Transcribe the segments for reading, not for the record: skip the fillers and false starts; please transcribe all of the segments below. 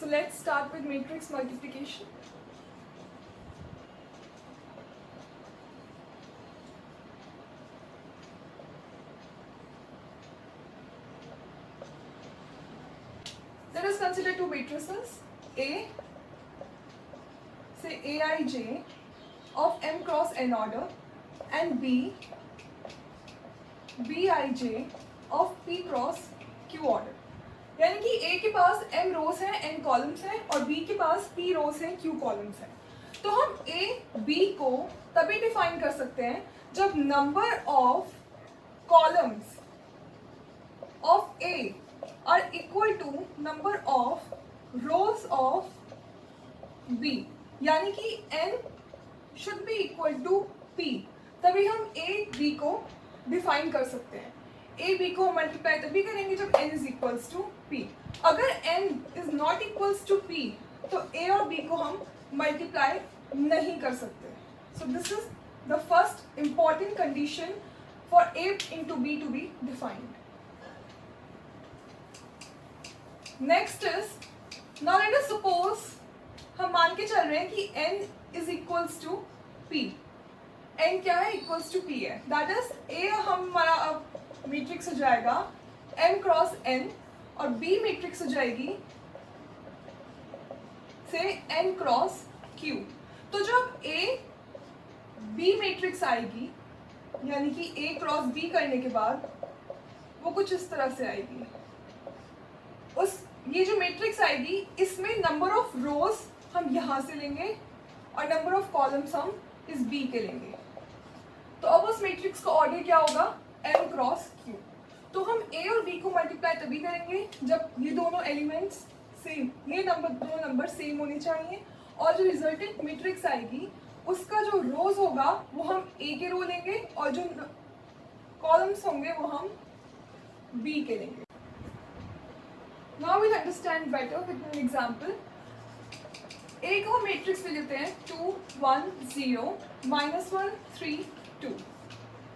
So let's start with matrix multiplication. Let us consider two matrices A, say Aij of m cross n order, and B, Bij of p cross q order. यानी कि A के पास m रोज हैं n columns हैं और B के पास p रोज हैं q columns हैं. तो हम A, B को तभी डिफाइन कर सकते हैं जब number of columns of A are equal to number of rows of B. यानी कि n should be equal to p. तभी हम A, B को डिफाइन कर सकते हैं. A, B को मल्टीप्लाई तभी करेंगे जब n is equals to p. अगर n is not equals to p तो A और B को हम मल्टीप्लाई नहीं कर सकते. So this is the first important condition for A into B to be defined. Next is, now let us suppose हम मान के चल रहे हैं कि n is equals to p. n क्या है? equals to p है. That is A हमारा अब मैट्रिक्स हो जाएगा m क्रॉस n और B मैट्रिक्स हो जाएगी से n क्रॉस q. तो जब A B मैट्रिक्स आएगी यानी कि A क्रॉस B करने के बाद वो कुछ इस तरह से आएगी. उस ये जो मैट्रिक्स आएगी इसमें नंबर ऑफ रोज हम यहाँ से लेंगे और नंबर ऑफ कॉलम्स हम इस B के लेंगे. तो अब उस मैट्रिक्स का ऑर्डर क्या होगा? m cross q. तो हम A और B को मल्टीप्लाई तभी करेंगे जब ये दोनों एलिमेंट्स सेम, ये दोनों नंबर सेम होने चाहिए और जो रिजल्टेंट मैट्रिक्स आएगी उसका जो रोज होगा वो हम A के रो लेंगे और जो कॉलम्स होंगे वो हम B के लेंगे. Now we'll understand better with an example. A को हम मैट्रिक्स ले लेते हैं 2 1 0 -1 3 2.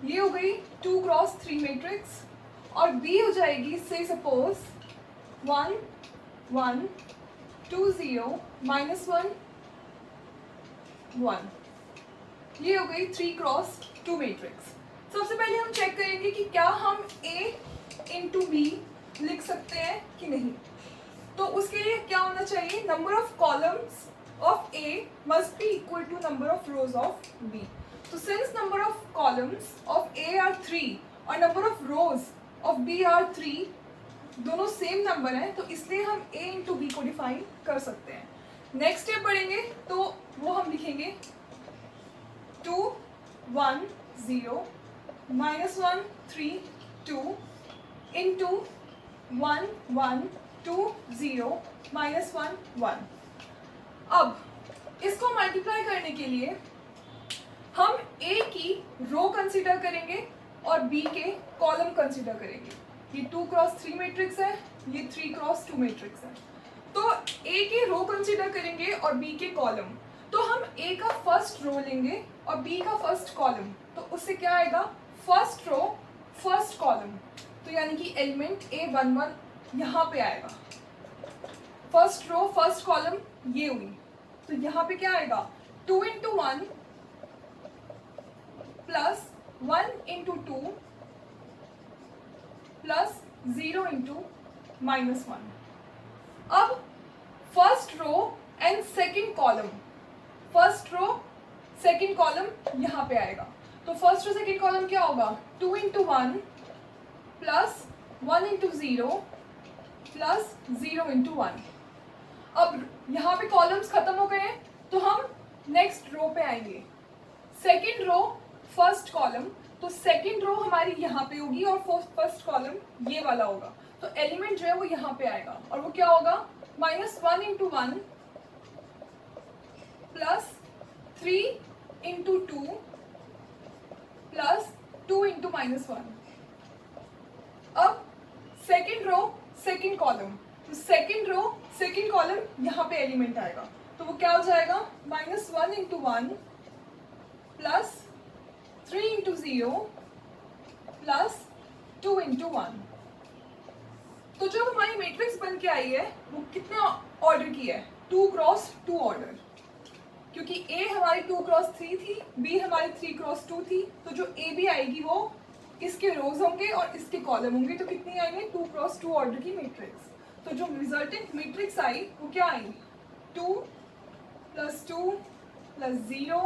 ये हो गई 2 क्रॉस 3 मैट्रिक्स और B हो जाएगी से सपोज 1 1 2 0 -1 1. ये हो गई 3 क्रॉस 2 मैट्रिक्स. सबसे पहले हम चेक करेंगे कि क्या हम A इंटू B लिख सकते हैं कि नहीं. तो उसके लिए क्या होना चाहिए? Number of columns of A must be equal to number of rows of B. So since number of columns of A are 3 और number of rows of B are 3, दोनों सेम नंबर हैं तो इसलिए हम A into B को define कर सकते हैं. नेक्स्ट स्टेप बढ़ेंगे तो वो हम लिखेंगे 2 1 0 -1 3 2 into 1 1 2 0 -1 1. अब इसको मल्टीप्लाई करने के लिए हम A की रो कंसीडर करेंगे और B के कॉलम कंसीडर करेंगे. ये 2 क्रॉस 3 मैट्रिक्स है, ये 3 क्रॉस 2 मैट्रिक्स है. तो A की रो कंसीडर करेंगे और B के कॉलम. तो हम A का फर्स्ट रो लेंगे और B का फर्स्ट कॉलम. तो उससे क्या आएगा? First row first column. तो यानी कि एलिमेंट A11 यहाँ पे आएगा. फर्स्ट रो फर्स्ट कॉलम ये हुई. तो यहाँ पे क्या आएगा? 2 into 1 plus 1 into 2 plus 0 into -1. अब first row and second column, first row second column यहाँ पे आएगा. तो फर्स्ट रो सेकेंड कॉलम क्या होगा? 2 into 1 plus 1 into 0 plus 0 into 1. अब यहाँ पे कॉलम्स खत्म हो गए हैं तो हम नेक्स्ट रो पे आएंगे. सेकेंड रो फर्स्ट कॉलम, तो सेकेंड रो हमारी यहाँ पे होगी और फर्स्ट कॉलम ये वाला होगा. तो एलिमेंट जो है वो यहाँ पे आएगा और वो क्या होगा? -1 into 1 plus 3 into 2 plus 2 into -1. अब सेकेंड रो सेकेंड कॉलम, तो सेकेंड रो सेकेंड कॉलम यहाँ पे एलिमेंट आएगा. तो वो क्या हो जाएगा? -1 into 1 plus 3 into 0 plus 2 into 1. तो जो हमारी मैट्रिक्स बन के आई है वो कितने ऑर्डर की है, 2 क्रॉस 2 ऑर्डर, क्योंकि A हमारी 2 क्रॉस 3 थी, B हमारी 3 क्रॉस 2 थी, तो जो A भी आएगी वो इसके रोज होंगे और इसके कॉलम होंगे, तो कितनी आएंगे 2 क्रॉस 2 ऑर्डर की मैट्रिक्स। तो जो रिजल्टेंट मैट्रिक्स आई वो क्या आई, 2 + 2 + 0,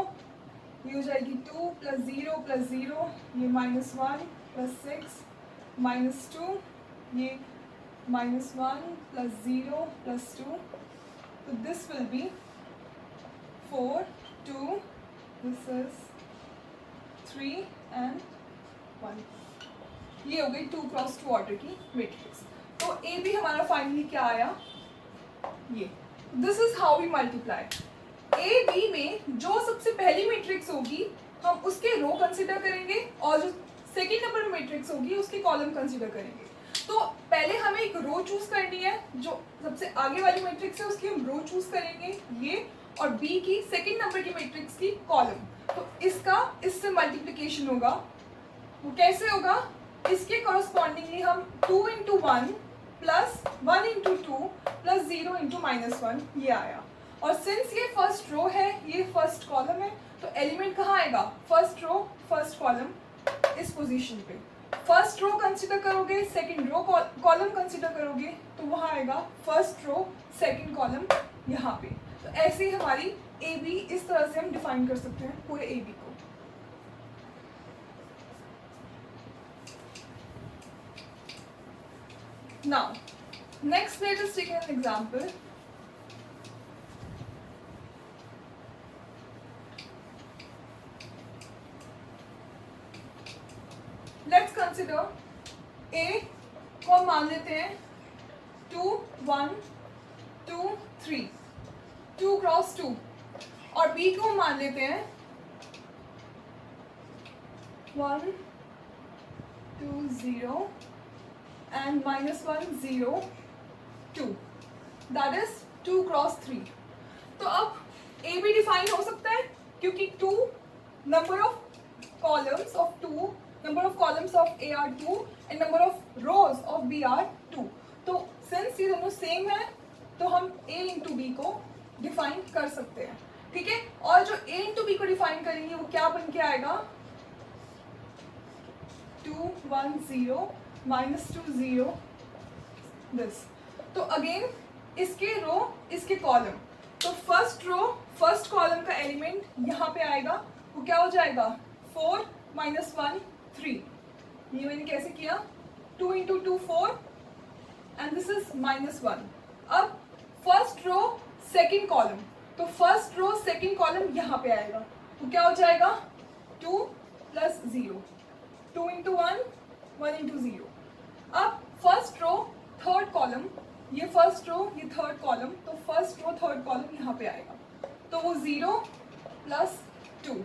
ये हो जाएगी 2 + 0 + 0, ये -1 + 6 -2, ये -1 + 0 + 2, तो this will be 4 2, this is 3 and 1। ये हो गई 2 क्रॉस 2 ऑर्डर की मैट्रिक्स। तो ए बी हमारा फाइनली क्या आया, ये। This is how we multiply. A B में जो सबसे पहली मैट्रिक्स होगी हम उसके रो कंसिडर करेंगे और जो सेकेंड नंबर में मैट्रिक्स होगी उसके कॉलम कंसिडर करेंगे। तो पहले हमें एक रो चूज करनी है, जो सबसे आगे वाली मैट्रिक्स है उसकी हम रो चूज करेंगे ये, और बी की सेकेंड नंबर की मैट्रिक्स की कॉलम। तो इसका इससे मल्टीप्लिकेशन होगा, वो कैसे होगा, इसके कॉरस्पॉन्डिंगली हम 2 × 1 + 1 × 2 + 0 × -1, ये आया। और सिंस ये फर्स्ट रो है, ये फर्स्ट कॉलम है, तो एलिमेंट कहाँ आएगा, फर्स्ट रो फर्स्ट कॉलम इस पोजीशन पे। फर्स्ट रो कंसिडर करोगे, सेकंड रो कॉलम कंसिडर करोगे, तो वहाँ आएगा फर्स्ट रो सेकंड कॉलम यहाँ पे। तो ऐसे ही हमारी ए बी इस तरह से हम डिफाइन कर सकते हैं पूरे ए बी को। Now, next let us take an example. Let's consider A को हम मान लेते हैं 2 1 2 3, 2 क्रॉस 2, और B को हम मान लेते हैं 1 2 0 and -1 0 2, that is 2 क्रॉस 3। तो अब A भी डिफाइन हो सकता है क्योंकि 2 number of columns of 2, number of columns of A are 2 and number of rows of B are 2। तो सिंस ये दोनों सेम है तो हम A × B को डिफाइन कर सकते हैं, ठीक है। और जो A × B को डिफाइन करेंगे वो क्या बन के आएगा, 2 1 0 -2 0 दिस। तो अगेन इसके रो इसके कॉलम, तो फर्स्ट रो फर्स्ट कॉलम का एलिमेंट यहाँ पे आएगा, वो क्या हो जाएगा 4 -1 3। ये मैंने कैसे किया, 2 × 2 4 एंड दिस इज -1। अब फर्स्ट रो सेकंड कॉलम, तो फर्स्ट रो सेकंड कॉलम यहाँ पे आएगा, वो क्या हो जाएगा 2 + 0, 2 × 1 1 × 0। अब फर्स्ट रो थर्ड कॉलम, ये फर्स्ट रो ये थर्ड कॉलम, तो फर्स्ट रो थर्ड कॉलम यहाँ पे आएगा, तो वो 0 + 2।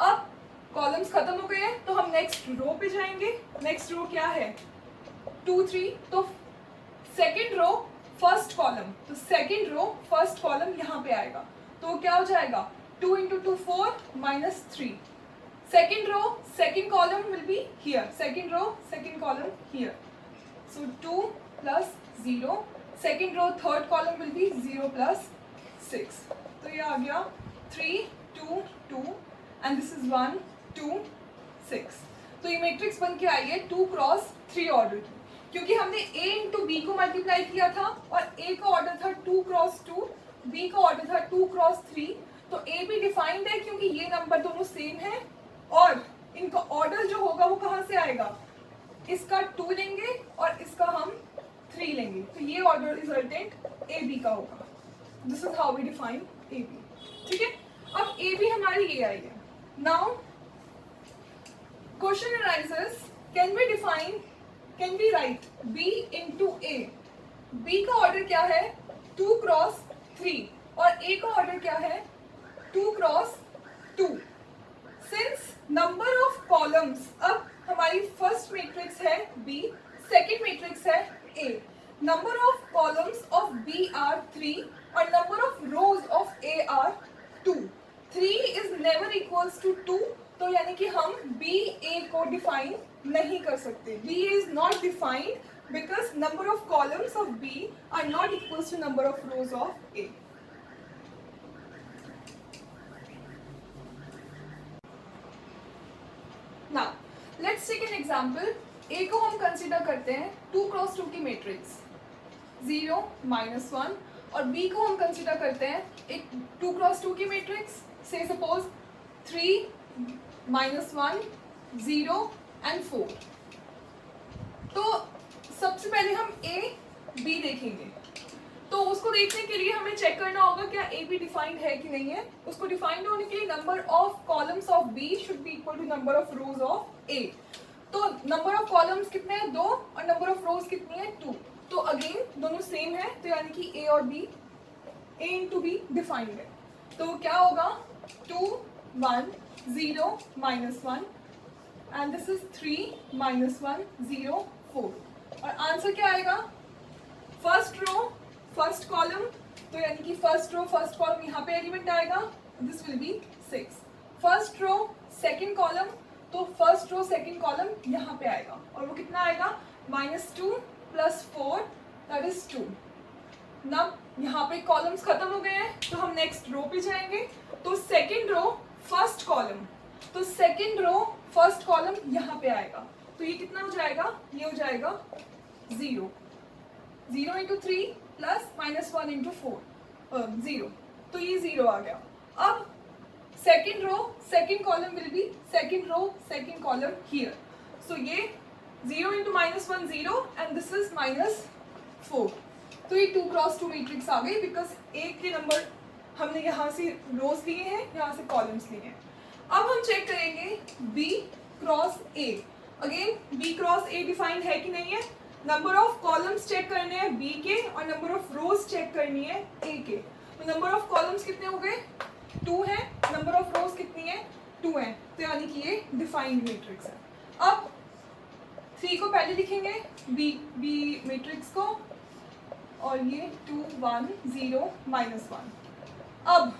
अब कॉलम्स खत्म हो गए हैं तो हम नेक्स्ट रो पे जाएंगे। नेक्स्ट रो क्या है 2 3, तो सेकंड रो फर्स्ट कॉलम, तो सेकंड रो फर्स्ट कॉलम यहाँ पे आएगा, तो क्या हो जाएगा 2 × 2 4 -3। Second row, second column will be here. Second row, second column here. So 2 + 0. Second row, third column will be 0 + 6. तो ये आ गया 3 2 2 and this is 1 2 6। तो ये मैट्रिक्स बन के आई है 2 क्रॉस 3 ऑर्डर की, क्योंकि हमने A × B को मल्टीप्लाई किया था और A का ऑर्डर था 2 क्रॉस 2, B का ऑर्डर था 2 क्रॉस 3। तो A भी डिफाइंड है क्योंकि ये नंबर दोनों सेम है और इनका ऑर्डर जो होगा वो कहाँ से आएगा, इसका 2 लेंगे और इसका हम 3 लेंगे, तो ये ऑर्डर रिजल्टेंट ए बी का होगा। This is how we define A B, ठीक है। अब ए बी हमारी ये आई है। Now question arises, can we write B × A। B का ऑर्डर क्या है 2 क्रॉस 3 और ए का ऑर्डर क्या है 2 cross 2। Since number of columns, अब हमारी फर्स्ट मैट्रिक्स है B, सेकेंड मैट्रिक्स है A। Number of columns of B are 3 और number of rows of A are 2। 3 is never equals to 2, तो यानी कि हम B A को डिफाइन नहीं कर सकते। B is not defined because number of columns of B are not equals to number of rows of A. Now let's take an example. A को हम कंसिडर करते हैं 2 क्रॉस 2 की मैट्रिक्स 0 -1 और B को हम कंसिडर करते हैं एक 2 क्रॉस 2 की मैट्रिक्स से सपोज 3 -1 0 एंड 4. तो सबसे पहले हम A B देखेंगे. तो उसको देखने के लिए हमें चेक करना होगा क्या ए बी डिफाइंड है कि नहीं है. उसको डिफाइंड होने के लिए number of columns of B should be equal to number of rows of A. तो नंबर ऑफ कॉलम्स कितने हैं 2 और नंबर ऑफ रोज कितनी है 2. तो अगेन दोनों सेम है तो यानी कि ए और B A into B defined है. तो क्या होगा 2 1 0 -1 एंड दिस इज 3 -1 0 4. और आंसर क्या आएगा फर्स्ट रो फर्स्ट कॉलम. तो यानी कि फर्स्ट रो फर्स्ट कॉलम यहाँ पे एलिमेंट आएगा. This will be 6. First row second column तो फर्स्ट रो सेकंड कॉलम यहाँ पे आएगा और वो कितना आएगा -2 + 4 दैट इज 2. नब यहाँ पे कॉलम्स खत्म हो गए हैं तो हम नेक्स्ट रो पे जाएंगे. तो सेकंड रो फर्स्ट कॉलम तो सेकंड रो फर्स्ट कॉलम यहाँ पे आएगा. तो ये कितना हो जाएगा ये हो जाएगा 0 0 × 3 प्लस -1 × 4 0. तो ये 0 आ गया. अब second row second column will be second row second column here. So ये 0 × -1 0 एंड दिस इज -4. तो ये 2 क्रॉस 2 मैट्रिक्स आ गई बिकॉज ए के नंबर हमने यहाँ से रोज लिए हैं यहाँ से कॉलम्स लिए हैं. अब हम चेक करेंगे B cross A. Again B cross A defined है कि नहीं है. नंबर ऑफ कॉलम्स चेक करने हैं B के और नंबर ऑफ रोज चेक करनी है A के. तो नंबर ऑफ कॉलम्स कितने हो गए 2 है. नंबर ऑफ रोज कितनी है 2 है. तो यानी कि ये डिफाइंड मैट्रिक्स है. अब 3 को पहले लिखेंगे B मैट्रिक्स को और ये 2 1 0 -1. अब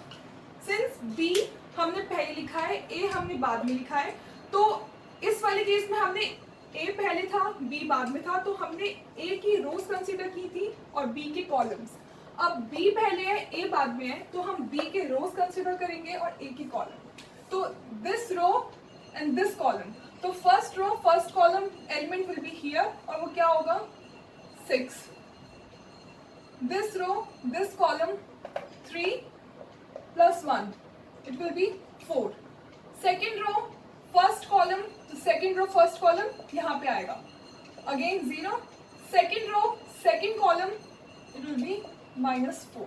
सिंस B हमने पहले लिखा है A हमने बाद में लिखा है तो इस वाले केस में हमने A पहले था B बाद में था तो हमने A की रोज कंसीडर की थी और B के कॉलम्स. अब B पहले है A बाद में है तो हम B के रोज कंसीडर करेंगे और A के कॉलम. तो this row and this column. तो first row first column element will be here और वो क्या होगा 6. This row this column 3 + 1 it will be 4. Second row first column तो सेकेंड रो फर्स्ट कॉलम यहाँ पे आएगा again 0. Second row second column it will be -4.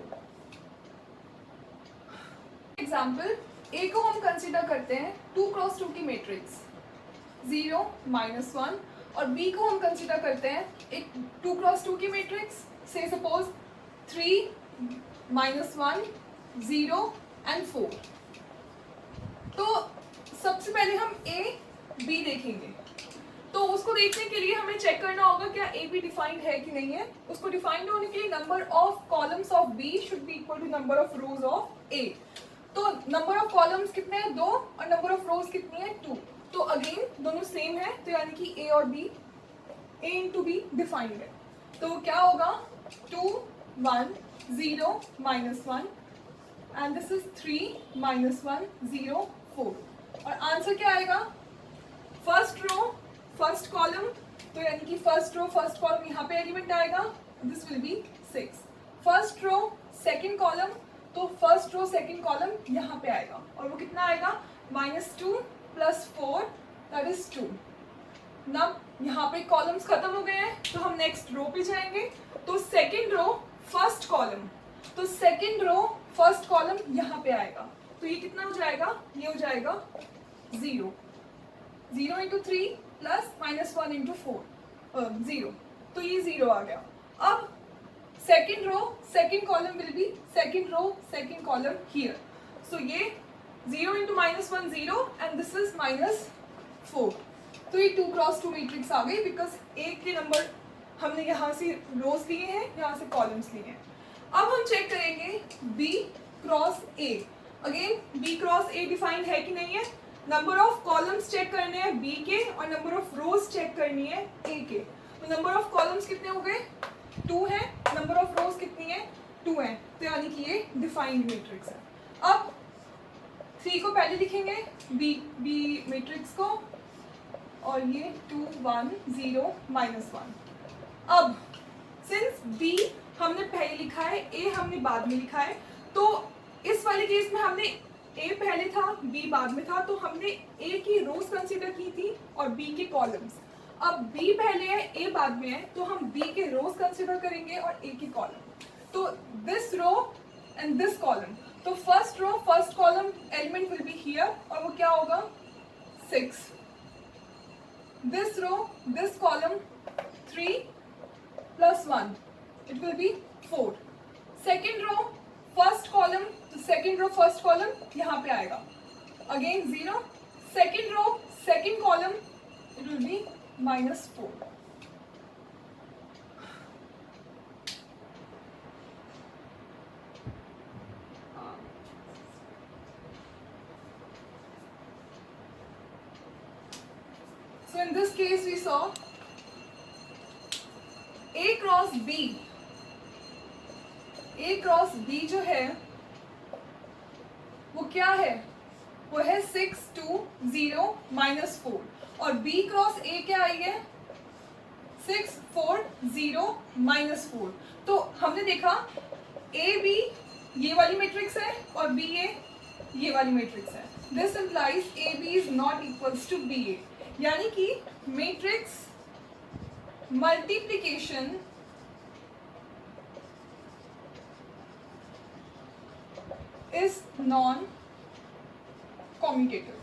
Example A को हम कंसिडर करते हैं 2 क्रॉस 2 की मैट्रिक्स 0 -1 और B को हम कंसिडर करते हैं एक 2 क्रॉस 2 की मैट्रिक्स से सपोज 3 -1 0 एंड 4. तो सबसे पहले हम A B देखेंगे. तो उसको देखने के लिए हमें चेक करना होगा क्या ए बी डिफाइंड है कि नहीं है. उसको डिफाइंड होने के लिए number of columns of B should be equal to number of rows of A. तो नंबर ऑफ कॉलम्स कितने हैं 2 और नंबर ऑफ रोज कितनी है 2. तो अगेन दोनों सेम है तो यानी कि A और B A into B defined है. तो क्या होगा 2 1 0 -1 एंड दिस इज 3 -1 0 4. और आंसर क्या आएगा फर्स्ट रो फर्स्ट कॉलम तो यानी कि फर्स्ट रो फर्स्ट कॉलम यहाँ पे एलिमेंट आएगा this will be 6. First row second column तो फर्स्ट रो सेकंड कॉलम यहाँ पे आएगा और वो कितना आएगा -2 + 4 दैट इज 2. नब यहाँ पे कॉलम्स खत्म हो गए हैं तो हम नेक्स्ट रो पे जाएंगे. तो सेकंड रो फर्स्ट कॉलम तो सेकंड रो फर्स्ट कॉलम यहाँ पे आएगा. तो ये कितना हो जाएगा ये हो जाएगा 0 0 × 3 प्लस -1 × 4 0. तो ये 0 आ गया. अब second row second column will be second row second column here. So ये 0 × -1 0 एंड दिस इज -4. तो ये 2 क्रॉस 2 मैट्रिक्स आ गई बिकॉज A के नंबर हमने यहाँ से रोज लिए हैं यहाँ से कॉलम्स लिए हैं. अब हम चेक करेंगे B cross A. Again B cross A defined है कि नहीं है. नंबर ऑफ कॉलम्स चेक करने हैं B के और नंबर ऑफ रोज चेक करनी है A के. तो नंबर ऑफ कॉलम्स कितने हो गए? 2 है। नंबर ऑफ रोज कितनी है? 2 है। तो यानी कि ये डिफाइंड मैट्रिक्स है। अब 3 को पहले लिखेंगे, बी मैट्रिक्स को, और ये 2 1 0 -1। अब सिंस बी हमने पहले लिखा है, ए हमने बाद में लिखा है, तो इस वाले केस में हमने ए पहले था, बी बाद में था, तो हमने ए की रोज कंसीडर की थी और बी के कॉलम्स। अब बी पहले है, ए बाद में है, तो हम बी के रोज कंसीडर करेंगे और ए के कॉलम। तो this row and this column, तो first row first column element will be here, और वो क्या होगा? 6। This row this column 3 + 1, it will be 4. Second row first column, तो सेकेंड रो फर्स्ट कॉलम यहाँ पे आएगा, again 0. Second row second column, it will be -4. So in this case we saw A cross B जो है वो क्या है? वो है 6 2 0 -4, और B क्रॉस A क्या आई है? 6 4 0 -4. तो हमने देखा A B ये वाली मैट्रिक्स है और B A ये वाली मैट्रिक्स है. This implies A B is not equals to B A, यानी कि मैट्रिक्स मल्टीप्लिकेशन is non-commutative.